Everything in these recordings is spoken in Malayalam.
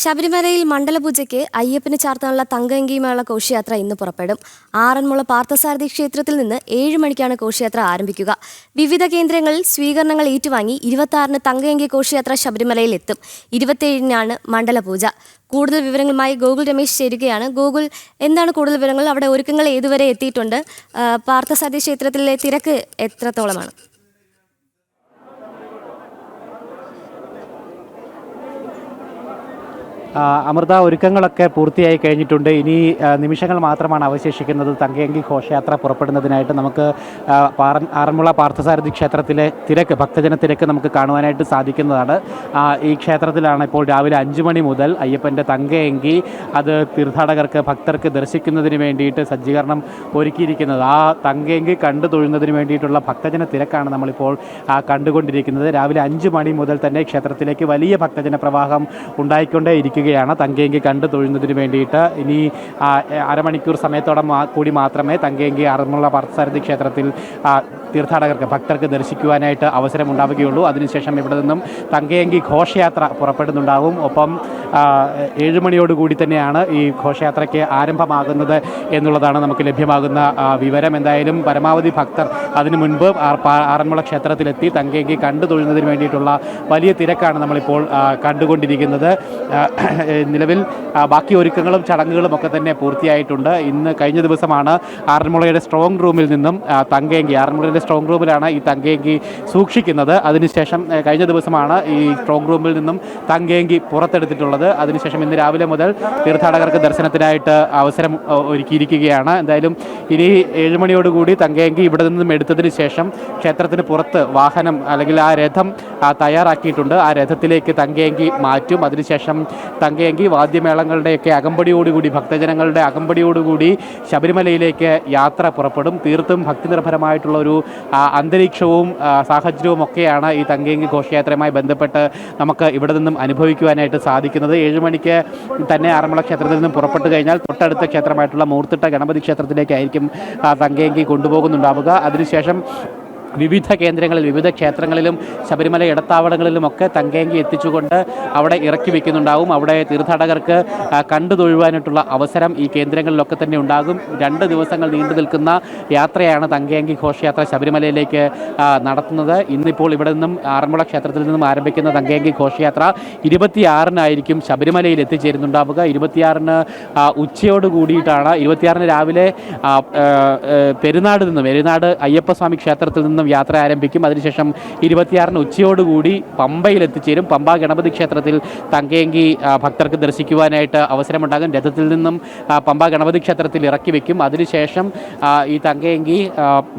ശബരിമലയിൽ മണ്ഡലപൂജയ്ക്ക് അയ്യപ്പന് ചാർത്താനുള്ള തങ്കഅങ്കിയുമായുള്ള ഘോഷയാത്ര ഇന്ന് പുറപ്പെടും. ആറന്മുള പാർത്ഥസാരഥി ക്ഷേത്രത്തിൽ നിന്ന് 7 മണിക്കാണ് ഘോഷയാത്ര ആരംഭിക്കുക. വിവിധ കേന്ദ്രങ്ങളിൽ സ്വീകരണങ്ങൾ ഏറ്റുവാങ്ങി 26-ന് തങ്കഅങ്കി ഘോഷയാത്ര ശബരിമലയിൽ എത്തും. 27-നാണ് മണ്ഡലപൂജ. കൂടുതൽ വിവരങ്ങളുമായി ഗോകുൽ രമേശ് ചേരുകയാണ്. ഗോകുൽ, എന്താണ് കൂടുതൽ വിവരങ്ങൾ? അവിടെ ഒരുക്കങ്ങൾ ഏതുവരെ എത്തിയിട്ടുണ്ട്? പാർത്ഥസാരഥി ക്ഷേത്രത്തിലെ തിരക്ക് എത്രത്തോളമാണ്? അമൃത, ഒരുക്കങ്ങളൊക്കെ പൂർത്തിയായി കഴിഞ്ഞിട്ടുണ്ട്. ഇനി നിമിഷങ്ങൾ മാത്രമാണ് അവശേഷിക്കുന്നത് തങ്കഅങ്കി ഘോഷയാത്ര പുറപ്പെടുന്നതിനായിട്ട്. നമുക്ക് ആറന്മുള പാർത്ഥസാരഥി ക്ഷേത്രത്തിലെ തിരക്ക്, ഭക്തജന തിരക്ക് നമുക്ക് കാണുവാനായിട്ട് സാധിക്കുന്നതാണ്. ഈ ക്ഷേത്രത്തിലാണ് ഇപ്പോൾ രാവിലെ 5 മണി മുതൽ അയ്യപ്പൻ്റെ തങ്കഅങ്കി അത് തീർത്ഥാടകർക്ക്, ഭക്തർക്ക് ദർശിക്കുന്നതിന് വേണ്ടിയിട്ട് സജ്ജീകരണം ഒരുക്കിയിരിക്കുന്നത്. ആ തങ്കഅങ്കി കണ്ടു തൊഴുന്നതിന് വേണ്ടിയിട്ടുള്ള ഭക്തജന തിരക്കാണ് നമ്മളിപ്പോൾ കണ്ടുകൊണ്ടിരിക്കുന്നത്. രാവിലെ 5 മണി മുതൽ തന്നെ ക്ഷേത്രത്തിലേക്ക് വലിയ ഭക്തജന പ്രവാഹം ഉണ്ടായിക്കൊണ്ടേ ഇരിക്കുകയാണ്. തങ്കഅങ്കി കണ്ടു തൊഴുന്നതിന് വേണ്ടിയിട്ട് ഇനി അരമണിക്കൂർ സമയത്തോളം കൂടി മാത്രമേ തങ്കഅങ്കി ആറന്മുള പാർത്ഥസാരഥി ക്ഷേത്രത്തിൽ തീർത്ഥാടകർക്ക്, ഭക്തർക്ക് ദർശിക്കുവാനായിട്ട് അവസരമുണ്ടാവുകയുള്ളൂ. അതിനുശേഷം ഇവിടെ നിന്നും തങ്കഅങ്കി ഘോഷയാത്ര പുറപ്പെടുന്നുണ്ടാകും. ഒപ്പം 7 മണിയോടുകൂടി തന്നെയാണ് ഈ ഘോഷയാത്രയ്ക്ക് ആരംഭമാകുന്നത് എന്നുള്ളതാണ് നമുക്ക് ലഭ്യമാകുന്ന വിവരം. എന്തായാലും പരമാവധി ഭക്തർ അതിനു മുൻപ് ആറന്മുള ക്ഷേത്രത്തിലെത്തി തങ്കഅങ്കി കണ്ടു തൊഴുന്നതിന് വേണ്ടിയിട്ടുള്ള വലിയ തിരക്കാണ് നമ്മളിപ്പോൾ കണ്ടുകൊണ്ടിരിക്കുന്നത്. നിലവിൽ ബാക്കി ഒരുക്കങ്ങളും ചടങ്ങുകളും ഒക്കെ തന്നെ പൂർത്തിയായിട്ടുണ്ട്. കഴിഞ്ഞ ദിവസമാണ് ആറന്മുളയുടെ സ്ട്രോങ് റൂമിൽ നിന്നും തങ്കഅങ്കി, ആറന്മുളയുടെ സ്ട്രോങ് റൂമിലാണ് ഈ തങ്കഅങ്കി സൂക്ഷിക്കുന്നത്. അതിനുശേഷം കഴിഞ്ഞ ദിവസമാണ് ഈ സ്ട്രോങ് റൂമിൽ നിന്നും തങ്കഅങ്കി പുറത്തെടുത്തിട്ടുള്ളത്. അതിനുശേഷം ഇന്ന് രാവിലെ മുതൽ തീർത്ഥാടകർക്ക് ദർശനത്തിനായിട്ട് അവസരം ഒരുക്കിയിരിക്കുകയാണ്. എന്തായാലും ഇനി 7 മണിയോടുകൂടി തങ്കഅങ്കി ഇവിടെ നിന്നും എടുത്തതിന് ശേഷം ക്ഷേത്രത്തിന് പുറത്ത് വാഹനം അല്ലെങ്കിൽ ആ രഥം തയ്യാറാക്കിയിട്ടുണ്ട്. ആ രഥത്തിലേക്ക് തങ്കഅങ്കി മാറ്റും. അതിനുശേഷം തങ്കഅങ്കി വാദ്യമേളങ്ങളുടെയൊക്കെ അകമ്പടിയോടുകൂടി, ഭക്തജനങ്ങളുടെ അകമ്പടിയോടുകൂടി ശബരിമലയിലേക്ക് യാത്ര പുറപ്പെടും. തീർത്തും ഭക്തിനിർഭരമായിട്ടുള്ള ഒരു അന്തരീക്ഷവും സാഹചര്യവും ഒക്കെയാണ് ഈ തങ്കഅങ്കി ഘോഷയാത്രയുമായി ബന്ധപ്പെട്ട് നമുക്ക് ഇവിടെ നിന്നും അനുഭവിക്കുവാനായിട്ട് സാധിക്കുന്നത്. 7 മണിക്ക് തന്നെ ആറന്മുള ക്ഷേത്രത്തിൽ നിന്നും പുറപ്പെട്ടു കഴിഞ്ഞാൽ തൊട്ടടുത്ത ക്ഷേത്രമായിട്ടുള്ള മൂർത്തിട്ട ഗണപതി ക്ഷേത്രത്തിലേക്കായിരിക്കും തങ്കഅങ്കി കൊണ്ടുപോകുന്നുണ്ടാവുക. അതിനുശേഷം വിവിധ കേന്ദ്രങ്ങളിൽ, വിവിധ ക്ഷേത്രങ്ങളിലും ശബരിമല ഇടത്താവളങ്ങളിലുമൊക്കെ തങ്കഅങ്കി എത്തിച്ചുകൊണ്ട് അവിടെ ഇറക്കി വയ്ക്കുന്നുണ്ടാവും. അവിടെ തീർത്ഥാടകർക്ക് കണ്ടു തൊഴുവാനായിട്ടുള്ള അവസരം ഈ കേന്ദ്രങ്ങളിലൊക്കെ തന്നെ ഉണ്ടാകും. 2 ദിവസങ്ങൾ നീണ്ടു നിൽക്കുന്ന യാത്രയാണ് തങ്കഅങ്കി ഘോഷയാത്ര ശബരിമലയിലേക്ക് നടത്തുന്നത്. ഇന്നിപ്പോൾ ഇവിടെ നിന്നും ആറന്മുള ക്ഷേത്രത്തിൽ നിന്നും ആരംഭിക്കുന്ന തങ്കഅങ്കി ഘോഷയാത്ര 26-നായിരിക്കും ശബരിമലയിൽ എത്തിച്ചേരുന്നുണ്ടാവുക. 26-ന് ഉച്ചയോട് കൂടിയിട്ടാണ്, 26-ന് രാവിലെ പെരുന്നാട് അയ്യപ്പസ്വാമി ക്ഷേത്രത്തിൽ നിന്നും യാത്ര ആരംഭിക്കും. അതിനുശേഷം 26-ന് ഉച്ചയോടുകൂടി പമ്പയിൽ എത്തിച്ചേരും. പമ്പ ഗണപതി ക്ഷേത്രത്തിൽ തങ്കഅങ്കി ഭക്തർക്ക് ദർശിക്കുവാനായിട്ട് അവസരമുണ്ടാകും. രഥത്തിൽ നിന്നും പമ്പ ഗണപതി ക്ഷേത്രത്തിൽ ഇറക്കി വയ്ക്കും. അതിനുശേഷം ഈ തങ്കഅങ്കി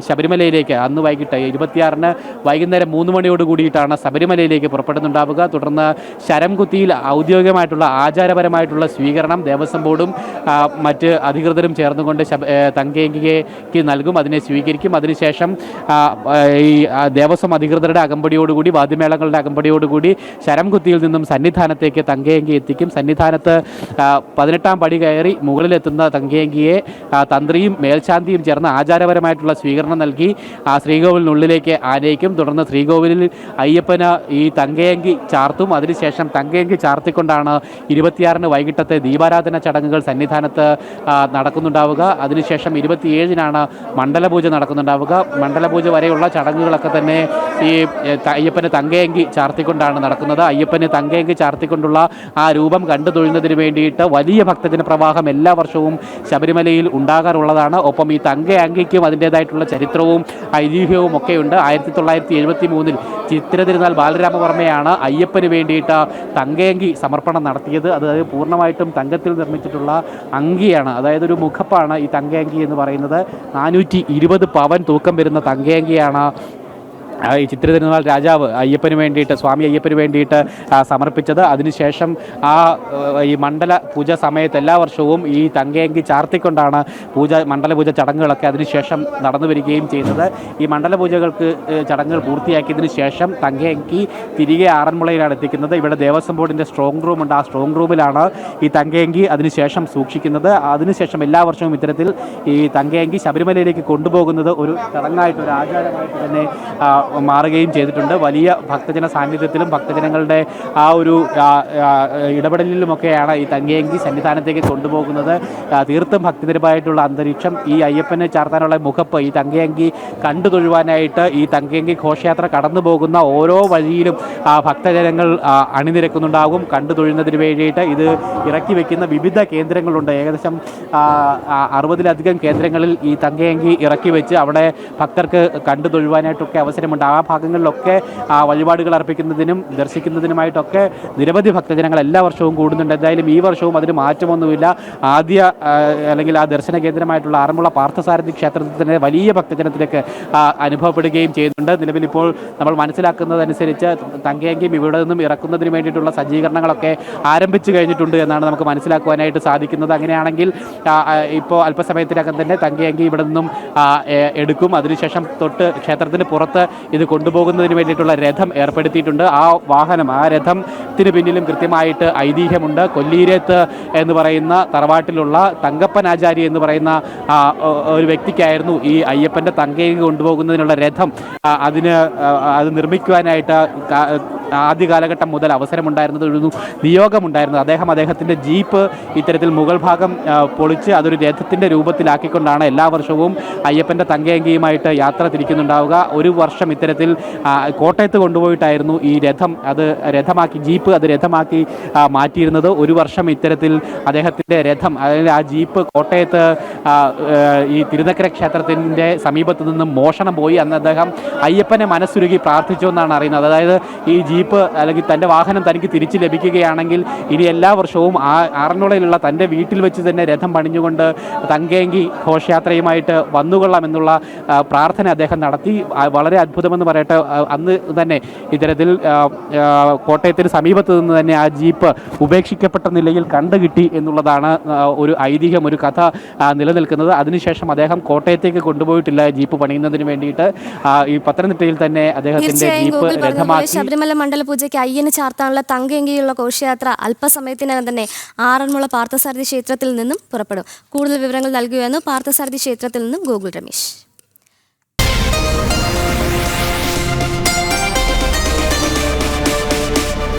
ശബരിമലയിലേക്ക് അന്ന് വൈകിട്ട് 26-ന് വൈകുന്നേരം 3 മണിയോട് കൂടിയിട്ടാണ് ശബരിമലയിലേക്ക് പുറപ്പെടുന്നുണ്ടാവുക. തുടർന്ന് ശരംകുത്തിയിൽ ഔദ്യോഗികമായിട്ടുള്ള ആചാരപരമായിട്ടുള്ള സ്വീകരണം ദേവസ്വം ബോർഡും മറ്റ് അധികൃതരും ചേർന്നുകൊണ്ട് തങ്കഅങ്കിക്ക് നൽകും. അതിനെ സ്വീകരിക്കും. അതിനുശേഷം ഈ ദേവസ്വം അധികൃതരുടെ അകമ്പടിയോടുകൂടി, വാദ്യമേളങ്ങളുടെ അകമ്പടിയോടുകൂടി ശരംകുത്തിയിൽ നിന്നും സന്നിധാനത്തേക്ക് തങ്കഅങ്കി എത്തിക്കും. സന്നിധാനത്ത് 18-ാം പടി കയറി മുകളിലെത്തുന്ന തങ്കഅങ്കിയെ തന്ത്രിയും മേൽശാന്തിയും ചേർന്ന് ആചാരപരമായിട്ടുള്ള സ്വീകരണം നൽകി ശ്രീകോവിലിനുള്ളിലേക്ക് ആനയിക്കും. തുടർന്ന് ശ്രീകോവിലിൽ അയ്യപ്പന് ഈ തങ്കഅങ്കി ചാർത്തും. അതിനുശേഷം തങ്കഅങ്കി ചാർത്തിക്കൊണ്ടാണ് 26-ന് വൈകിട്ടത്തെ ദീപാരാധന ചടങ്ങുകൾ സന്നിധാനത്ത് നടക്കുന്നുണ്ടാവുക. അതിനുശേഷം 27-നാണ് മണ്ഡലപൂജ നടക്കുന്നുണ്ടാവുക. മണ്ഡലപൂജ വരെയുള്ള ചടങ്ങുകളൊക്കെ തന്നെ ഈ അയ്യപ്പന് തങ്കഅങ്കി ചാർത്തിക്കൊണ്ടാണ് നടക്കുന്നത്. അയ്യപ്പന് തങ്കഅങ്കി ചാർത്തിക്കൊണ്ടുള്ള ആ രൂപം കണ്ടു തൊഴുന്നതിന് വേണ്ടിയിട്ട് വലിയ ഭക്തജന പ്രവാഹം എല്ലാ വർഷവും ശബരിമലയിൽ ഉണ്ടാകാറുള്ളതാണ്. ഒപ്പം ഈ തങ്കഅങ്കിക്കും അതിൻ്റേതായിട്ടുള്ള ചരിത്രവും ഐതിഹ്യവും ഒക്കെയുണ്ട്. 1973-ൽ ചിത്തിര തിരുനാൾ ബാലരാമവർമ്മയാണ് അയ്യപ്പന് വേണ്ടിയിട്ട് തങ്കഅങ്കി സമർപ്പണം നടത്തിയത്. അത് പൂർണ്ണമായിട്ടും തങ്കത്തിൽ നിർമ്മിച്ചിട്ടുള്ള അങ്കിയാണ്. അതായത് ഒരു മുഖപ്പാണ് ഈ തങ്കഅങ്കി എന്ന് പറയുന്നത്. 420 പവൻ തൂക്കം വരുന്ന തങ്കഅങ്കിയാണ് ഈ ചിത്തിര തിരുനാൾ രാജാവ് അയ്യപ്പന് വേണ്ടിയിട്ട്, സ്വാമി അയ്യപ്പന് വേണ്ടിയിട്ട് സമർപ്പിച്ചത്. അതിനുശേഷം ഈ മണ്ഡല പൂജ സമയത്ത് എല്ലാ വർഷവും ഈ തങ്കഅങ്കി ചാർത്തിക്കൊണ്ടാണ് മണ്ഡലപൂജ ചടങ്ങുകളൊക്കെ അതിനുശേഷം നടന്നു വരികയും ചെയ്യുന്നത്. ഈ മണ്ഡലപൂജകൾക്ക് ചടങ്ങുകൾ പൂർത്തിയാക്കിയതിന് ശേഷം തങ്കഅങ്കി തിരികെ ആറന്മുളയിലാണ് എത്തിക്കുന്നത്. ഇവിടെ ദേവസ്വം ബോർഡിൻ്റെ സ്ട്രോങ് റൂമുണ്ട്. ആ സ്ട്രോങ് റൂമിലാണ് ഈ തങ്കഅങ്കി അതിനുശേഷം സൂക്ഷിക്കുന്നത്. അതിനുശേഷം എല്ലാ വർഷവും ഇത്തരത്തിൽ ഈ തങ്കഅങ്കി ശബരിമലയിലേക്ക് കൊണ്ടുപോകുന്നത് ഒരു ചടങ്ങായിട്ട്, ഒരു ആചാരമായിട്ട് തന്നെ മാറുകയും ചെയ്തിട്ടുണ്ട്. വലിയ ഭക്തജന സാന്നിധ്യത്തിലും ഭക്തജനങ്ങളുടെ ആ ഒരു ഇടപെടലിലുമൊക്കെയാണ് ഈ തങ്കയങ്കി സന്നിധാനത്തേക്ക് കൊണ്ടുപോകുന്നത്. തീർത്തും ഭക്തിപരമായിട്ടുള്ള അന്തരീക്ഷം. ഈ അയ്യപ്പനെ ചാർത്താനുള്ള മുഖപ്പ്, ഈ തങ്കയങ്കി കണ്ടു തൊഴുവാനായിട്ട് ഈ തങ്കയങ്കി ഘോഷയാത്ര കടന്നു പോകുന്ന ഓരോ വഴിയിലും ഭക്തജനങ്ങൾ അണിനിരക്കുന്നുണ്ടാകും. കണ്ടു തൊഴുന്നതിന് വേണ്ടിയിട്ട് ഇത് ഇറക്കി വെക്കുന്ന വിവിധ കേന്ദ്രങ്ങളുണ്ട്. ഏകദേശം 60-ലധികം കേന്ദ്രങ്ങളിൽ ഈ തങ്കയങ്കി ഇറക്കി വെച്ച് അവിടെ ഭക്തർക്ക് കണ്ടു തൊഴുവാനായിട്ടൊക്കെ അവസരമുണ്ട്. ആ ഭാഗങ്ങളിലൊക്കെ വഴിപാടുകൾ അർപ്പിക്കുന്നതിനും ദർശിക്കുന്നതിനുമായിട്ടൊക്കെ നിരവധി ഭക്തജനങ്ങൾ എല്ലാ വർഷവും കൂടുന്നുണ്ട്. എന്തായാലും ഈ വർഷവും അതിന് മാറ്റമൊന്നുമില്ല. അല്ലെങ്കിൽ ആ ദർശന കേന്ദ്രമായിട്ടുള്ള ആറന്മുള പാർത്ഥസാരഥി ക്ഷേത്രത്തിൽ തന്നെ വലിയ ഭക്തജനത്തിലേക്ക് അനുഭവപ്പെടുകയും ചെയ്യുന്നുണ്ട്. നിലവിൽ ഇപ്പോൾ നമ്മൾ മനസ്സിലാക്കുന്നതനുസരിച്ച് തങ്കയങ്കിയും ഇവിടെ നിന്നും ഇറക്കുന്നതിന് വേണ്ടിയിട്ടുള്ള സജ്ജീകരണങ്ങളൊക്കെ ആരംഭിച്ചു കഴിഞ്ഞിട്ടുണ്ട് എന്നാണ് നമുക്ക് മനസ്സിലാക്കുവാനായിട്ട് സാധിക്കുന്നത്. അങ്ങനെയാണെങ്കിൽ ഇപ്പോൾ അല്പസമയത്തിനകം തന്നെ തങ്കയങ്കി ഇവിടെ നിന്നും എടുക്കും. അതിനുശേഷം തൊട്ട് ക്ഷേത്രത്തിന് പുറത്ത് ഇത് കൊണ്ടുപോകുന്നതിന് വേണ്ടിയിട്ടുള്ള രഥം ഏർപ്പെടുത്തിയിട്ടുണ്ട്. ആ വാഹനം, ആ രഥത്തിന് പിന്നിലും കൃത്യമായിട്ട് ഐതിഹ്യമുണ്ട്. കൊല്ലീരത്ത് എന്ന് പറയുന്ന തറവാട്ടിലുള്ള തങ്കപ്പനാചാരി എന്ന് പറയുന്ന ഒരു വ്യക്തിക്കായിരുന്നു ഈ അയ്യപ്പൻ്റെ തങ്കയങ്കി കൊണ്ടുപോകുന്നതിനുള്ള രഥം അത് നിർമ്മിക്കുവാനായിട്ട് ആദ്യ കാലഘട്ടം മുതൽ അവസരമുണ്ടായിരുന്നത്, ഒരു നിയോഗമുണ്ടായിരുന്നത്. അദ്ദേഹത്തിൻ്റെ ജീപ്പ് ഇത്തരത്തിൽ മുകൾ ഭാഗം പൊളിച്ച് അതൊരു രഥത്തിൻ്റെ രൂപത്തിലാക്കിക്കൊണ്ടാണ് എല്ലാ വർഷവും അയ്യപ്പൻ്റെ തങ്കയങ്കിയുമായിട്ട് യാത്ര തിരിക്കുന്നുണ്ടാവുക. ഒരു വർഷം ഇത്തരത്തിൽ കോട്ടയത്ത് കൊണ്ടുപോയിട്ടായിരുന്നു ഈ രഥം ജീപ്പ് രഥമാക്കി മാറ്റിയിരുന്നത്. ഒരു വർഷം ഇത്തരത്തിൽ അദ്ദേഹത്തിൻ്റെ രഥം, അതായത് ആ ജീപ്പ് കോട്ടയത്ത് ഈ തിരുനക്കര ക്ഷേത്രത്തിൻ്റെ സമീപത്ത് നിന്നും മോഷണം പോയി. അന്ന് അദ്ദേഹം അയ്യപ്പനെ മനസ്സുരുകി പ്രാർത്ഥിച്ചു എന്നാണ് അറിയുന്നത്. അതായത് ഈ ജീപ്പ് അല്ലെങ്കിൽ തൻ്റെ വാഹനം തനിക്ക് തിരിച്ചു ലഭിക്കുകയാണെങ്കിൽ ഇനി എല്ലാ വർഷവും ആറന്മുളയിലുള്ള തൻ്റെ വീട്ടിൽ വെച്ച് തന്നെ രഥം പണിഞ്ഞുകൊണ്ട് തങ്കയങ്കി ഘോഷയാത്രയുമായിട്ട് വന്നുകൊള്ളാമെന്നുള്ള പ്രാർത്ഥന അദ്ദേഹം നടത്തി. വളരെ അത്ഭുതമെന്ന് പറയട്ടെ, അന്ന് തന്നെ ഇത്തരത്തിൽ കോട്ടയത്തിന് സമീപത്ത് നിന്ന് തന്നെ ആ ജീപ്പ് ഉപേക്ഷിക്കപ്പെട്ട നിലയിൽ കണ്ടുകിട്ടി എന്നുള്ളതാണ് ഒരു ഐതിഹ്യം, ഒരു കഥ നിലനിൽക്കുന്നത്. അതിനുശേഷം അദ്ദേഹം കോട്ടയത്തേക്ക് കൊണ്ടുപോയിട്ടില്ല ജീപ്പ് പണിയുന്നതിന് വേണ്ടിയിട്ട്. ഈ പത്തനംതിട്ടയിൽ തന്നെ അദ്ദേഹത്തിൻ്റെ ജീപ്പ് രഥമാക്കി. ശബരിമല മണ്ഡലപൂജയ്ക്ക് അയ്യന് ചാർത്താനുള്ള തങ്കയങ്കിയുള്ള ഘോഷയാത്ര അല്പസമയത്തിനകം തന്നെ ആറന്മുള പാർത്ഥസാരഥി ക്ഷേത്രത്തിൽ നിന്നും പുറപ്പെടും. കൂടുതൽ വിവരങ്ങൾ നൽകുകയെന്ന് പാർത്ഥസാരഥി ക്ഷേത്രത്തിൽ നിന്നും ഗോകുൽ രമേശ്.